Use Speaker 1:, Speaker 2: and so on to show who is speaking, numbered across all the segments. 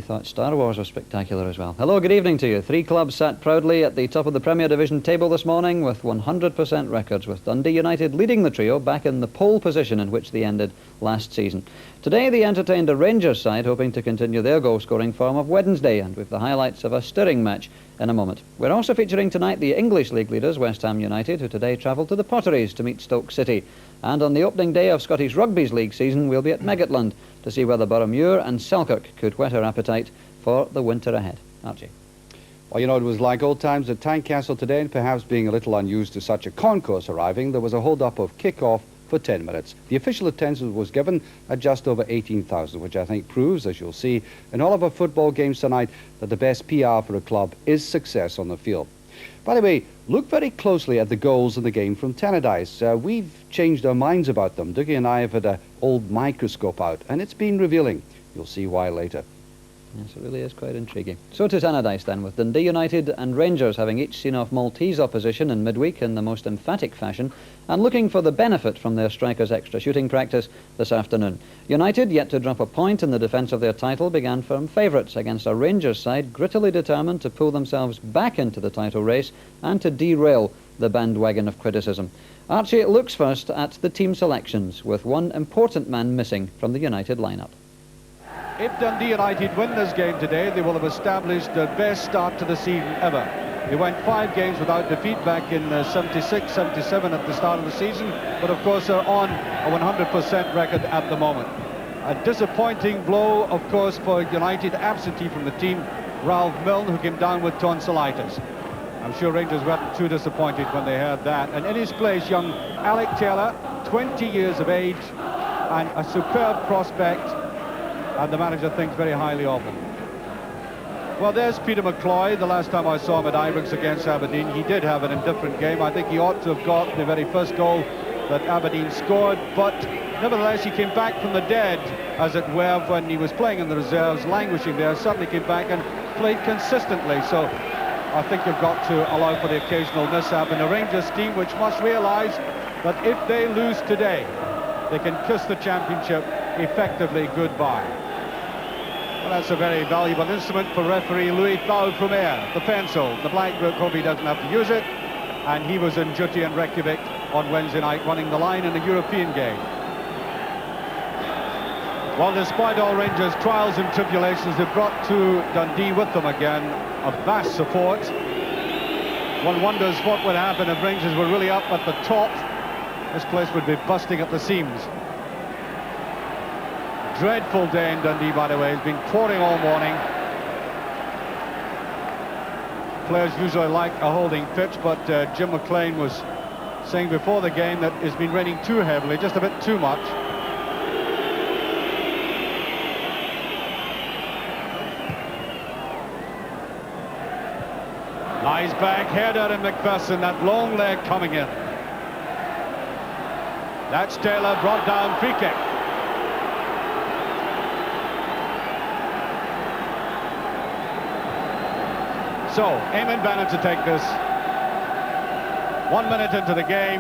Speaker 1: thought Star Wars was spectacular as well. Hello, good evening to you. 3 clubs sat proudly at the top of the Premier Division table this morning with 100% records, with Dundee United leading the trio back in the pole position in which they ended last season. Today they entertained a Rangers side hoping to continue their goal-scoring form of Wednesday, and with the highlights of a stirring match in a moment. We're also featuring tonight the English League leaders, West Ham United, who today travelled to the Potteries to meet Stoke City. And on the opening day of Scottish Rugby's league season, we'll be at Meggetland to see whether Boroughmuir and Selkirk could whet our appetite for the winter ahead. Archie.
Speaker 2: Well, you know, it was like old times at Tynecastle today, and perhaps being a little unused to such a concourse arriving, there was a hold-up of kick-off for 10 minutes. The official attendance was given at just over 18,000, which I think proves, as you'll see, in all of our football games tonight, that the best PR for a club is success on the field. By the way, look very closely at the goals in the game from Tannadice. We've changed our minds about them. Dougie and I have had an old microscope out, and it's been revealing. You'll see why later.
Speaker 1: Yes, it really is quite intriguing. So to Tannadice then, with Dundee United and Rangers having each seen off Maltese opposition in midweek in the most emphatic fashion, and looking for the benefit from their strikers' extra shooting practice this afternoon. United, yet to drop a point in the defence of their title, began firm favourites against a Rangers side grittily determined to pull themselves back into the title race and to derail the bandwagon of criticism. Archie looks first at the team selections, with one important man missing from the United lineup.
Speaker 3: If Dundee United win this game today, they will have established their best start to the season ever. They went 5 games without defeat back in 76, 77 at the start of the season, but of course they're on a 100% record at the moment. A disappointing blow, of course, for United, absentee from the team, Ralph Milne, who came down with tonsillitis. I'm sure Rangers weren't too disappointed when they heard that. And in his place, young Alec Taylor, 20 years of age, and a superb prospect, and the manager thinks very highly of him. Well, there's Peter McCloy. The last time I saw him at Ibrox against Aberdeen, he did have an indifferent game. I think he ought to have got the very first goal that Aberdeen scored, but nevertheless he came back from the dead, as it were, when he was playing in the reserves, languishing there, suddenly came back and played consistently. So I think you've got to allow for the occasional mishap in a Rangers team which must realise that if they lose today, they can kiss the championship effectively goodbye. Well, that's a very valuable instrument for referee Louis Thau-Frumière, the pencil. The black book, hope he doesn't have to use it, and he was in duty in Reykjavik on Wednesday night, running the line in a European game. Well, despite all Rangers' trials and tribulations, they've brought to Dundee with them again a vast support. One wonders what would happen if Rangers were really up at the top. This place would be busting at the seams. Dreadful day in Dundee, by the way. It's been pouring all morning. Players usually like a holding pitch, but Jim McLean was saying before the game that it's been raining too heavily, just a bit too much. Nice back header in McPherson, that long leg coming in. That's Taylor, brought down, free kick. So, Eamon Bannon to take this. 1 minute into the game.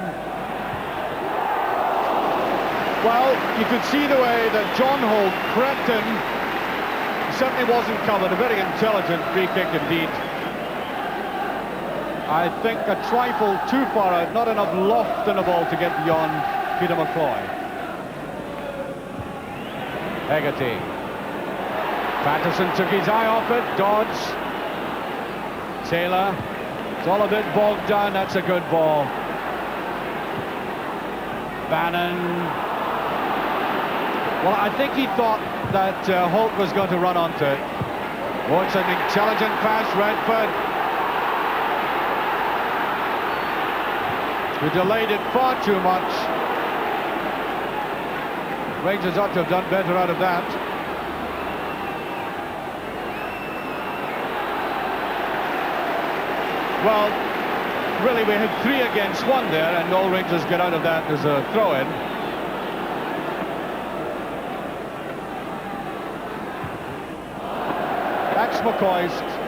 Speaker 3: Well, you could see the way that John Holt crept in. He certainly wasn't covered. A very intelligent free kick indeed. I think a trifle too far out, not enough loft in the ball to get beyond Peter McCloy. Hegarty. Patterson took his eye off it, dodge. Taylor, it's all a bit bogged down. That's a good ball. Bannon. Well, I think he thought that Holt was going to run onto it. Oh, it's an intelligent pass, Redford. We delayed it far too much. Rangers ought to have done better out of that. Well, really, we had 3 against 1 there, and all Rangers get out of that is a throw-in. That's McCoist.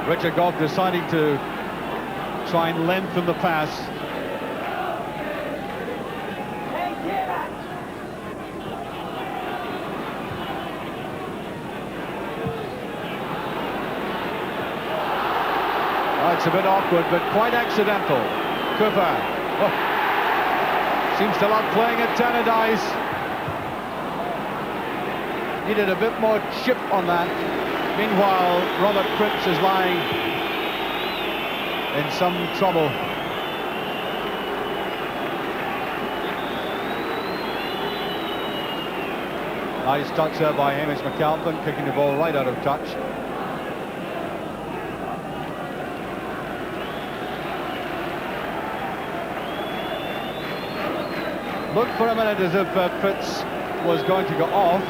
Speaker 3: Richard Gough deciding to try and lengthen the pass. Oh, it's a bit awkward, but quite accidental. Cooper. Oh. Seems to love playing at Tannadice. Needed a bit more chip on that. Meanwhile, Robert Cripps is lying in some trouble. Nice touch there by Hamish McAlpin, kicking the ball right out of touch. Looked for a minute as if Fitz was going to go off,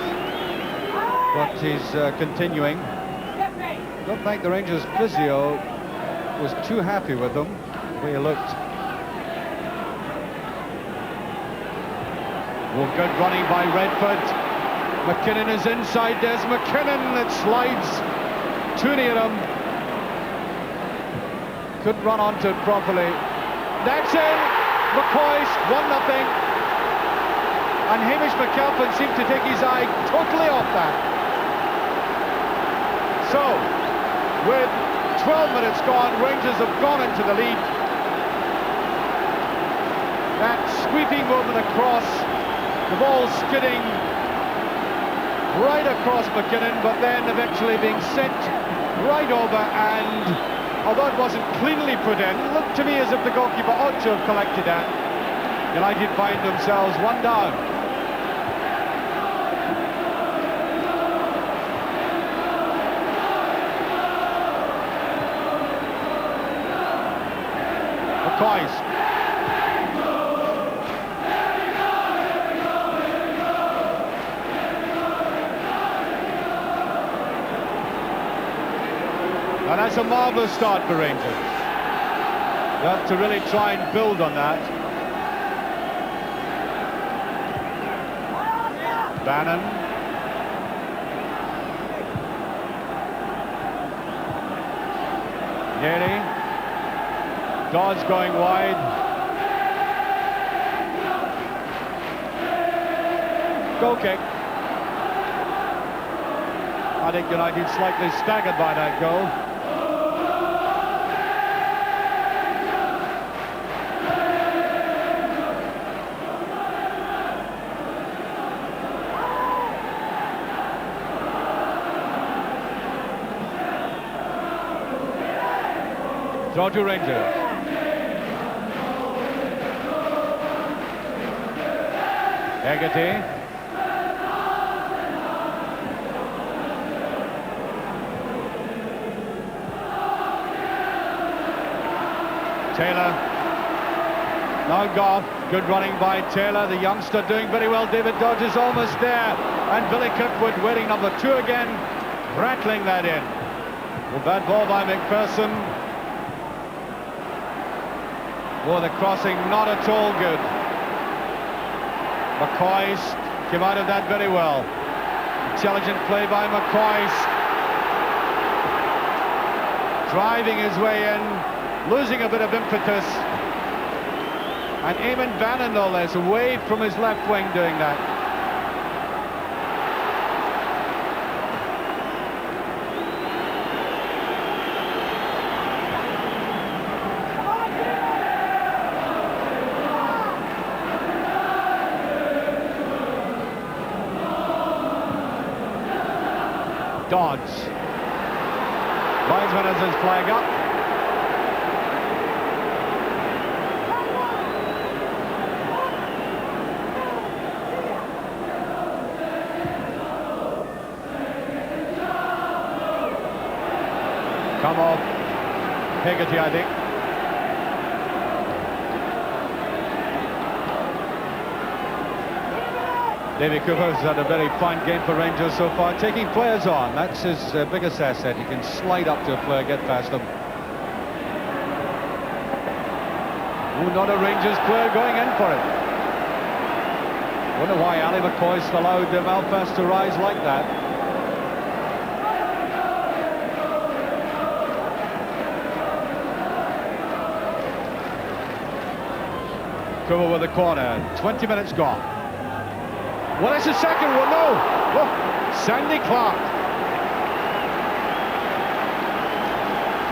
Speaker 3: but he's continuing. Don't think the Rangers physio was too happy with him, the way he looked. Well, good running by Redford. McKinnon is inside. There's McKinnon that slides too near him. Couldn't run onto it properly. That's in. McCoist, 1-0. And Hamish McAlpin seemed to take his eye totally off that. So, with 12 minutes gone, Rangers have gone into the lead. That sweeping movement across, the ball skidding right across McKinnon, but then eventually being sent right over, and although it wasn't cleanly put in, it looked to me as if the goalkeeper ought to have collected that. United find themselves one down. McCoist. And that's a marvellous start for Rangers. You have to really try and build on that. Bannon. Nearly. Dodds going wide. Goal kick. I think United slightly staggered by that goal. Throw to Rangers. Hegarty. Taylor. Now Gough. Good running by Taylor. The youngster doing very well. David Dodge is almost there. And Billy Kirkwood wearing number 2 again. Rattling that in. Well, bad ball by McPherson. Oh, the crossing not at all good. McCoist came out of that very well. Intelligent play by McCoist. Driving his way in, losing a bit of impetus. And Eamon Bannon, no less, away from his left wing doing that. Dodds. Linesman has his flag up. Come off. Hegarty, I think. Davy Cooper's had a very fine game for Rangers so far, taking players on. That's his biggest asset. He can slide up to a player, get past them. Ooh, not a Rangers player going in for it. Wonder why Ali McCoist allowed Malpass to rise like that. Cooper with the corner. 20 minutes gone. Well, it's a second one. No. Oh, Sandy Clark.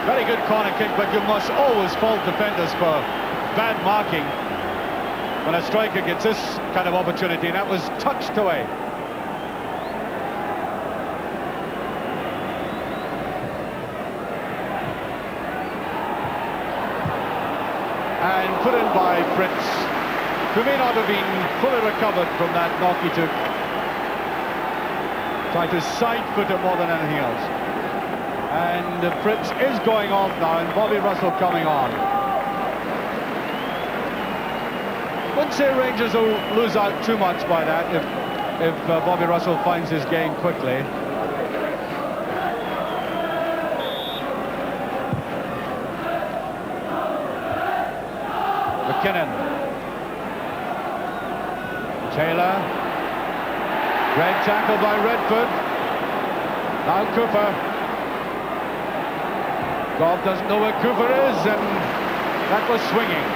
Speaker 3: Very good corner kick, but you must always fault defenders for bad marking when a striker gets this kind of opportunity, and that was touched away. And put in by Fritz, who may not have been fully recovered from that knock he took. Tried to side foot it more than anything else. And Fritz is going off now, and Bobby Russell coming on. Wouldn't say Rangers will lose out too much by that if Bobby Russell finds his game quickly. McKinnon. Taylor. Great tackle by Redford. Now Cooper. Goff doesn't know where Cooper is, and that was swinging.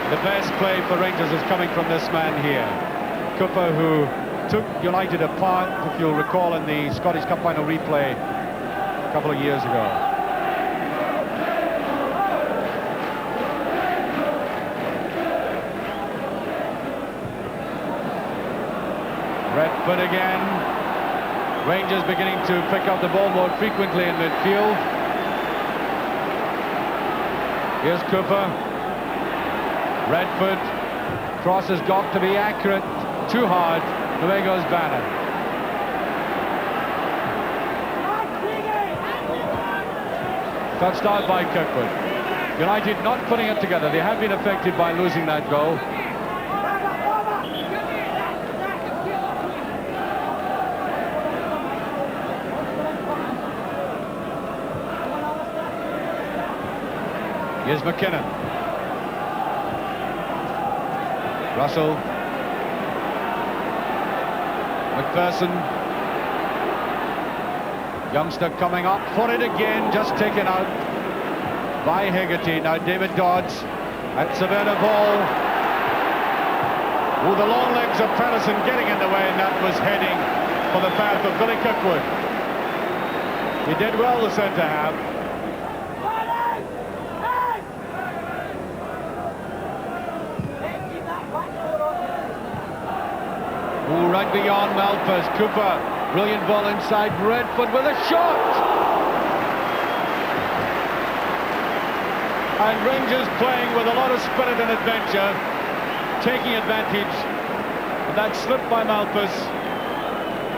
Speaker 3: The best play for Rangers is coming from this man here. Cooper, who took United apart, if you'll recall, in the Scottish Cup final replay a couple of years ago. Redford again. Rangers beginning to pick up the ball more frequently in midfield. Here's Cooper. Redford. Cross has got to be accurate. Too hard. Away goes Bannon. Touched out by Kirkwood. United not putting it together. They have been affected by losing that goal. Here's McKinnon. Russell. McPherson. Youngster coming up for it again, just taken out by Hegarty. Now David Dodds. That's a better ball. Oh, the long legs of Patterson getting in the way, and that was heading for the path of Billy Kirkwood. He did well, the centre half. Oh, right beyond Malpas. Cooper, brilliant ball inside. Redford with a shot. And Rangers playing with a lot of spirit and adventure, taking advantage of that slip by Malpas.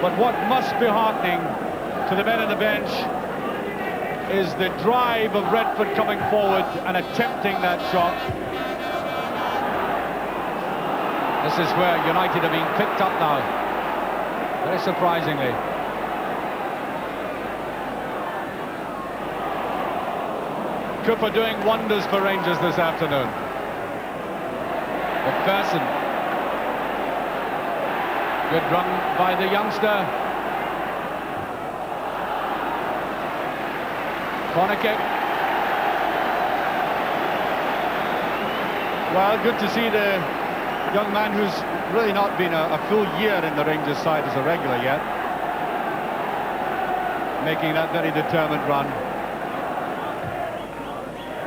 Speaker 3: But what must be heartening to the men on the bench is the drive of Redford coming forward and attempting that shot. This is where United are being picked up now, very surprisingly. Cooper doing wonders for Rangers this afternoon. McPherson. Good run by the youngster. Corner kick. Well, good to see the young man who's really not been a full year in the Rangers side as a regular yet, making that very determined run.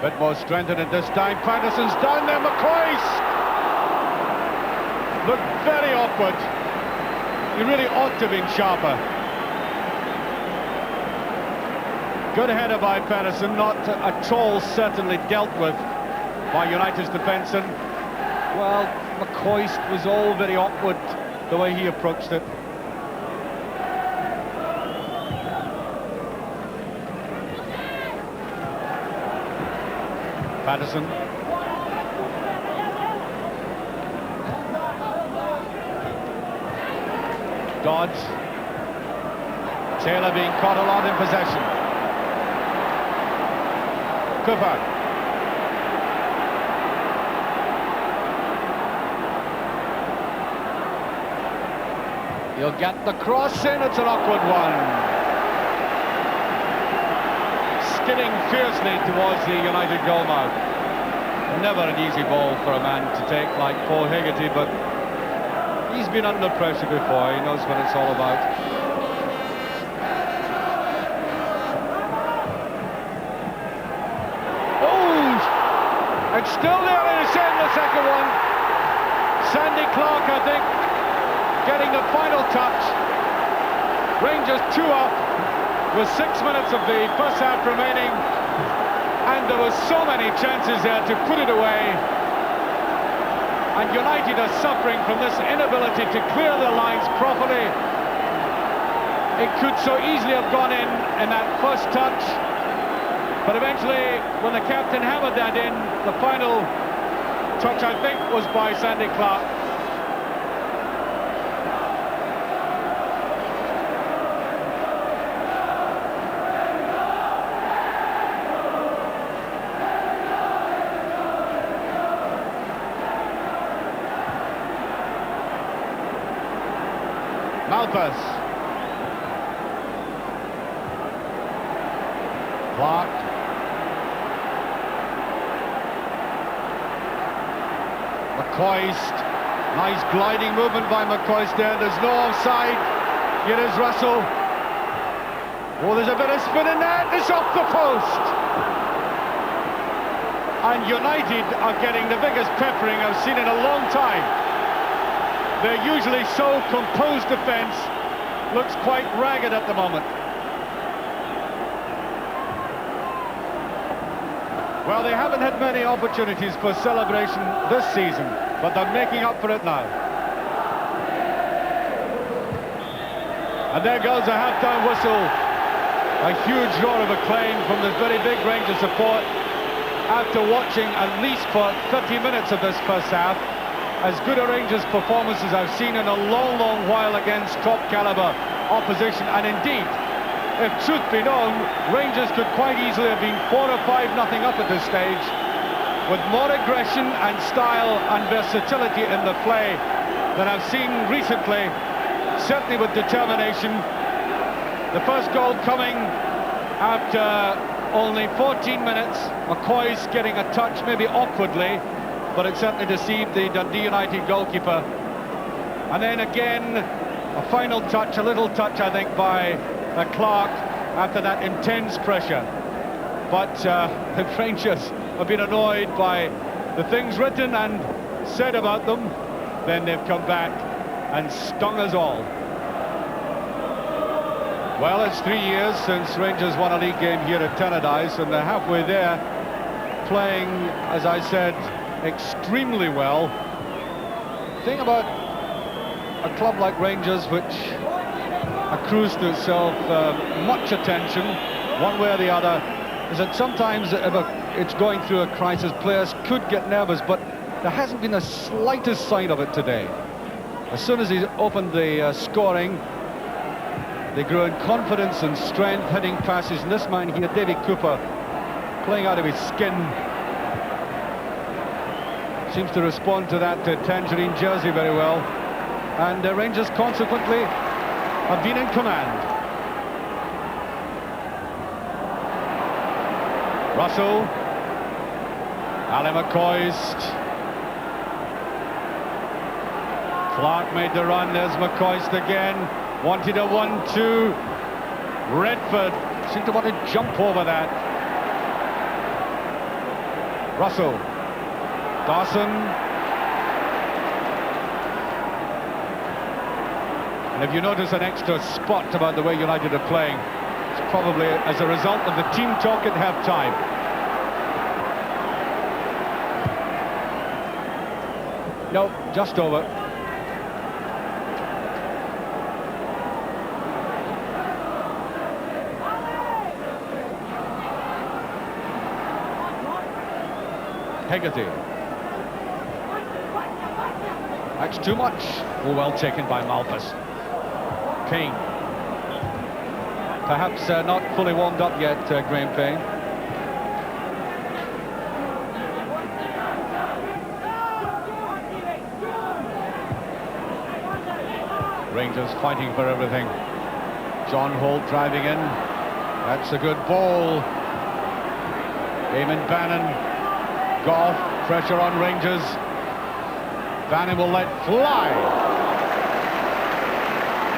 Speaker 3: Bit more strength in it this time. Patterson's down there. McCoist looked very awkward. He really ought to have been sharper. Good header by Patterson, not at all certainly dealt with by United's defence, and well, McCoist was all very awkward the way he approached it. Patterson. Dodds. Taylor being caught a lot in possession. Cooper. He'll get the cross in. It's an awkward one. Skidding fiercely towards the United goal mouth. Never an easy ball for a man to take like Paul Hegarty, but he's been under pressure before. He knows what it's all about. Oh! It's still there in the second one. Sandy Clark, I think, getting the final touch. Rangers 2 up with 6 minutes of the first half remaining, and there were so many chances there to put it away, and United are suffering from this inability to clear their lines properly. It could so easily have gone in that first touch, but eventually when the captain hammered that in, the final touch I think was by Sandy Clark. Malpas. Clark. McCoist. Nice gliding movement by McCoist there. There's no offside. Here is Russell. Oh, there's a bit of spin in there. It's off the post. And United are getting the biggest peppering I've seen in a long time. Their usually so composed defence looks quite ragged at the moment. Well, they haven't had many opportunities for celebration this season, but they're making up for it now. And there goes a half-time whistle. A huge roar of acclaim from this very big Rangers support after watching at least for 30 minutes of this first half. As good a Rangers performance as I've seen in a long, long while against top caliber opposition. And indeed, if truth be known, Rangers could quite easily have been 4 or 5-0 up at this stage, with more aggression and style and versatility in the play than I've seen recently, certainly with determination. The first goal coming after only 14 minutes. McCoy's getting a touch, maybe awkwardly, but it certainly deceived the Dundee United goalkeeper. And then again, a final touch, a little touch, I think, by Clark after that intense pressure. But the Rangers have been annoyed by the things written and said about them. Then they've come back and stung us all. Well, it's 3 years since Rangers won a league game here at Tannadice, and they're halfway there, playing, as I said, extremely well. The thing about a club like Rangers, which accrues to itself much attention, one way or the other, is that sometimes if it's going through a crisis, players could get nervous, but there hasn't been the slightest sign of it today. As soon as he opened the scoring, they grew in confidence and strength, heading passes, and this man here, David Cooper, playing out of his skin, seems to respond to that tangerine jersey very well, and the Rangers consequently have been in command. Russell, Ali McCoist, Clark made the run. There's McCoist again, wanted a 1-2. Redford seemed to want to jump over that. Russell. Dawson. And if you notice an extra spot about the way United are playing, it's probably as a result of the team talk at half-time. No, just over. Hegarty. That's too much. Oh, well taken by Malpas. Payne. Perhaps not fully warmed up yet, Graham Payne. Rangers fighting for everything. John Holt driving in. That's a good ball. Eamon Bannon. Goff. Pressure on Rangers. Bannon will let fly.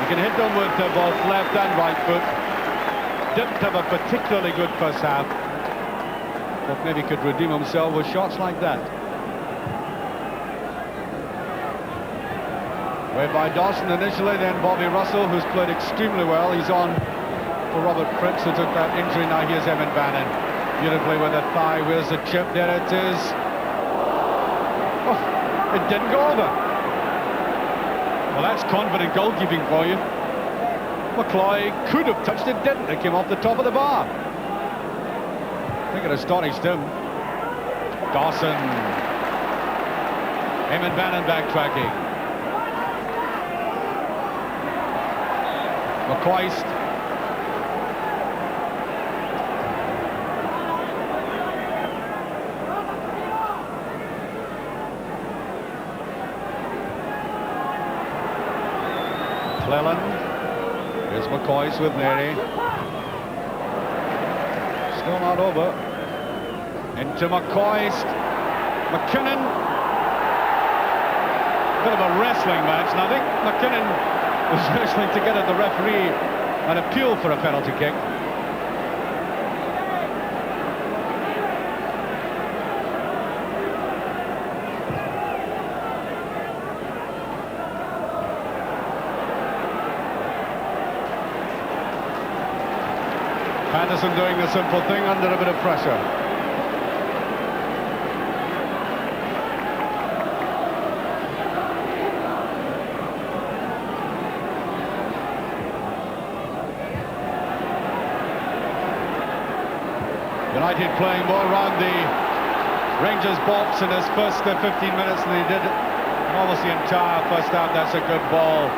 Speaker 3: He can hit them with both left and right foot. Didn't have a particularly good first half, but maybe could redeem himself with shots like that. Way by Dawson initially, then Bobby Russell, who's played extremely well. He's on for Robert Prince, who took that injury. Now here's Eamon Bannon. Beautifully with a thigh. Where's the chip? There it is. Oh, it didn't go over. Well, that's confident goalkeeping for you. McCloy could have touched it, didn't. It came off the top of the bar. I think it astonished him. Dawson. Eamon Bannon backtracking. McCoist. Cleland. Here's McCoist with Mary. Still not over. Into McCoist. McKinnon. Bit of a wrestling match. And I think McKinnon was wrestling to get at the referee an appeal for a penalty kick. Patterson doing the simple thing under a bit of pressure. United playing more around the Rangers box in his first 15 minutes than they did in almost the entire first half. That's a good ball.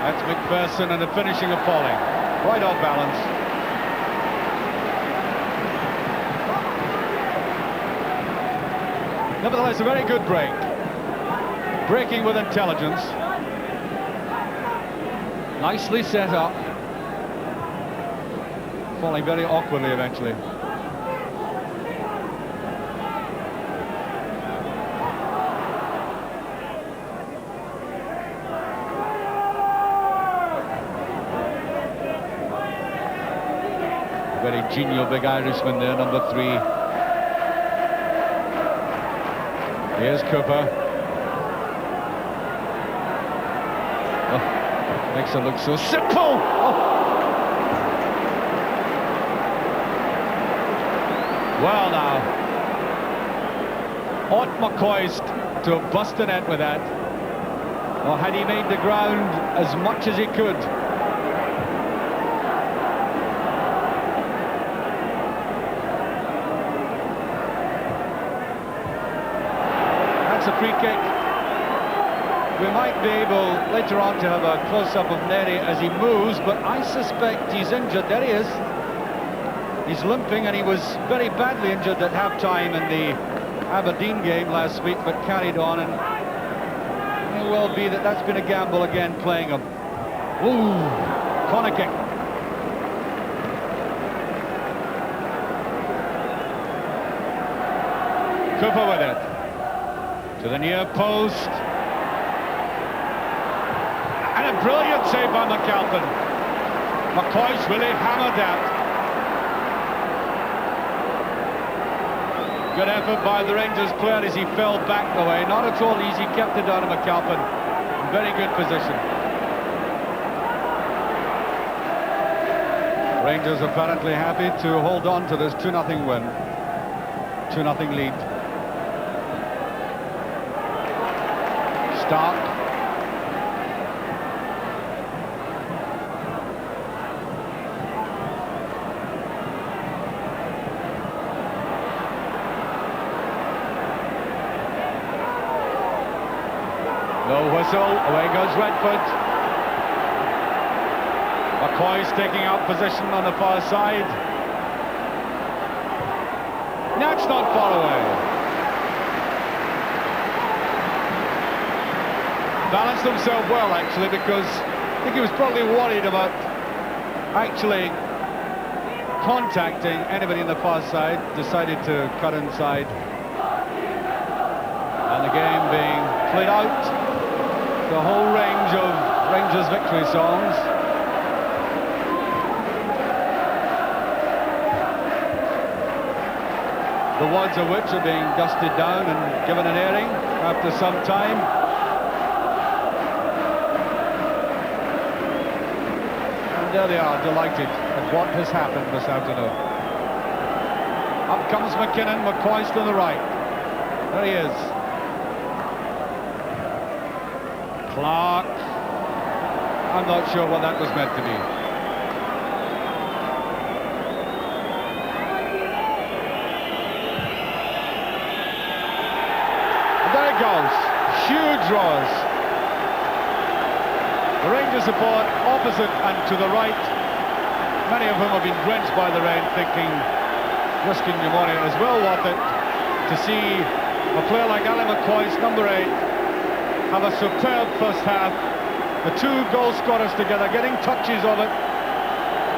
Speaker 3: That's McPherson, and the finishing appalling. Right off balance. Nevertheless, a very good break. Breaking with intelligence. Nicely set up. Falling very awkwardly eventually. Very genial big Irishman there, number 3. Here's Cooper. Oh, makes it look so simple. Oh. Well now, ought McCoist to have busted the net with that, or had he made the ground as much as he could? A free kick. We might be able later on to have a close-up of Neri as he moves, but I suspect he's injured. There he is. He's limping, and he was very badly injured at half-time in the Aberdeen game last week, but carried on, and it may well be that that's been a gamble again, playing him. Ooh, corner kick. Cooper with it. To the near post. And a brilliant save by McAlpin. McCoy's really hammered out. Good effort by the Rangers player as he fell back the way. Not at all easy, kept it down to McAlpin. Very good position. Rangers apparently happy to hold on to this 2-0 win. 2-0 lead. Stark. No whistle, away goes Redford. McCoy's taking out position on the far side. That's not far away. Balanced himself well, actually, because I think he was probably worried about actually contacting anybody on the far side. Decided to cut inside. played out the whole range of Rangers victory songs. The words of which are being dusted down and given an airing after some time. And there they are, delighted at what has happened this afternoon. Up comes McKinnon, McCoist on the right. There he is. Clark. I'm not sure what that was meant to be. There it goes. Huge roars. The Rangers support opposite and to the right. Many of whom have been drenched by the rain, thinking risking pneumonia is well worth it to see a player like Ali McCoist, number 8, have a superb first half. The two goal scorers together getting touches of it,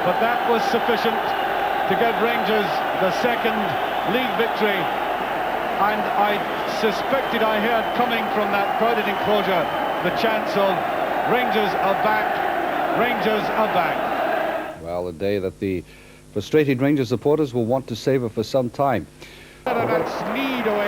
Speaker 3: but that was sufficient to give Rangers the second league victory. And I suspected I heard coming from that crowded enclosure the chants of Rangers are back, Rangers are back.
Speaker 2: Well, a day that the frustrated Rangers supporters will want to savour for some time.
Speaker 3: That's Sneed away.